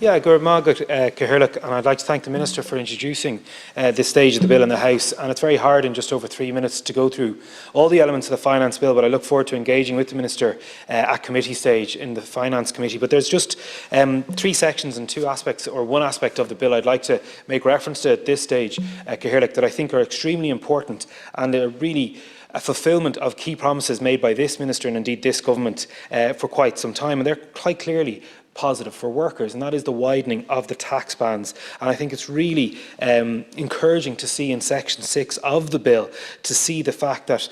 Yeah, Gur Margaret Cahirlock, and I'd like to thank the Minister for introducing this stage of the bill in the House. And it's very hard in just over 3 minutes to go through all the elements of the Finance Bill, but I look forward to engaging with the Minister at committee stage in the Finance Committee. But there's just 3 sections and 2 aspects, or one aspect of the bill I'd like to make reference to at this stage, Cahirlock, that I think are extremely important and are really a fulfilment of key promises made by this Minister and indeed this Government for quite some time. And they're quite clearly positive for workers, and that is the widening of the tax bands. And I think it's really encouraging to see in Section 6 of the bill to see the fact that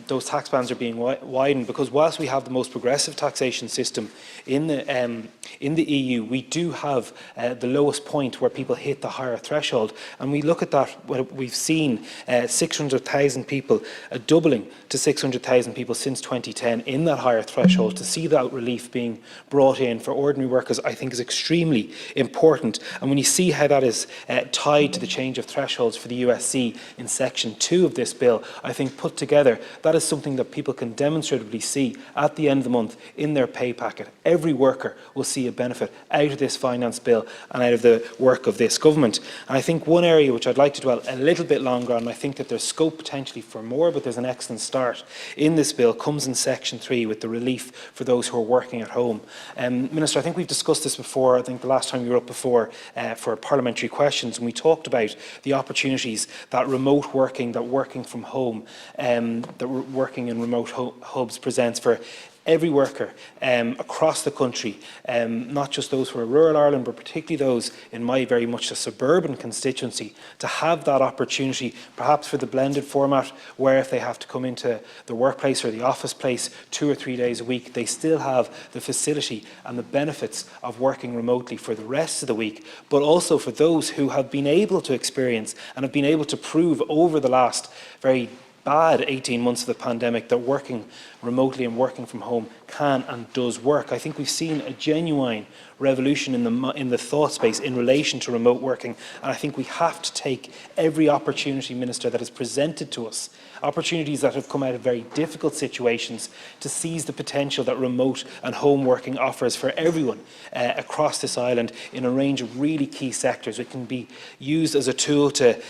those tax bands are being widened, because whilst we have the most progressive taxation system in the EU, we do have the lowest point where people hit the higher threshold. And we look at that, we've seen 600,000 people, a doubling to 600,000 people since 2010 in that higher threshold. To see that relief being brought in for ordinary workers, I think, is extremely important. And when you see how that is tied to the change of thresholds for the USC in Section 2 of this bill, I think put together, that is something that people can demonstratively see at the end of the month in their pay packet. Every worker will see a benefit out of this finance bill and out of the work of this government. And I think one area which I'd like to dwell a little bit longer on, and I think that there's scope potentially for more, but there's an excellent start in this bill, comes in Section 3 with the relief for those who are working at home. Minister, I think we've discussed this before. I think the last time you were up before for parliamentary questions, and we talked about the opportunities that remote working, that working from home, that working in remote hubs presents for every worker across the country, not just those who are rural Ireland, but particularly those in my very much a suburban constituency, to have that opportunity, perhaps for the blended format, where if they have to come into the workplace or the office place 2 or 3 days a week, they still have the facility and the benefits of working remotely for the rest of the week, but also for those who have been able to experience and have been able to prove over the last very bad 18 months of the pandemic that working remotely and working from home can and does work. I think we've seen a genuine revolution in the thought space in relation to remote working, and I think we have to take every opportunity, Minister, that is presented to us, opportunities that have come out of very difficult situations, to seize the potential that remote and home working offers for everyone across this island in a range of really key sectors. It can be used as a tool to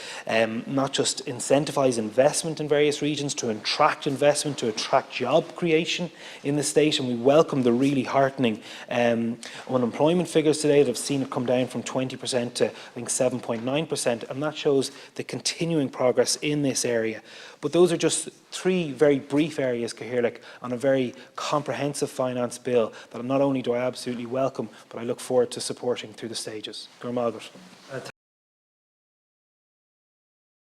not just incentivise investment in various regions, to attract investment, to attract job creation in the state, and we welcome the really heartening unemployment figures today that have seen it come down from 20% to I think 7.9%, and that shows the continuing progress in this area. But those are just 3 very brief areas, Cahirlock, on a very comprehensive finance bill that not only do I absolutely welcome, but I look forward to supporting through the stages. Gur Margaret.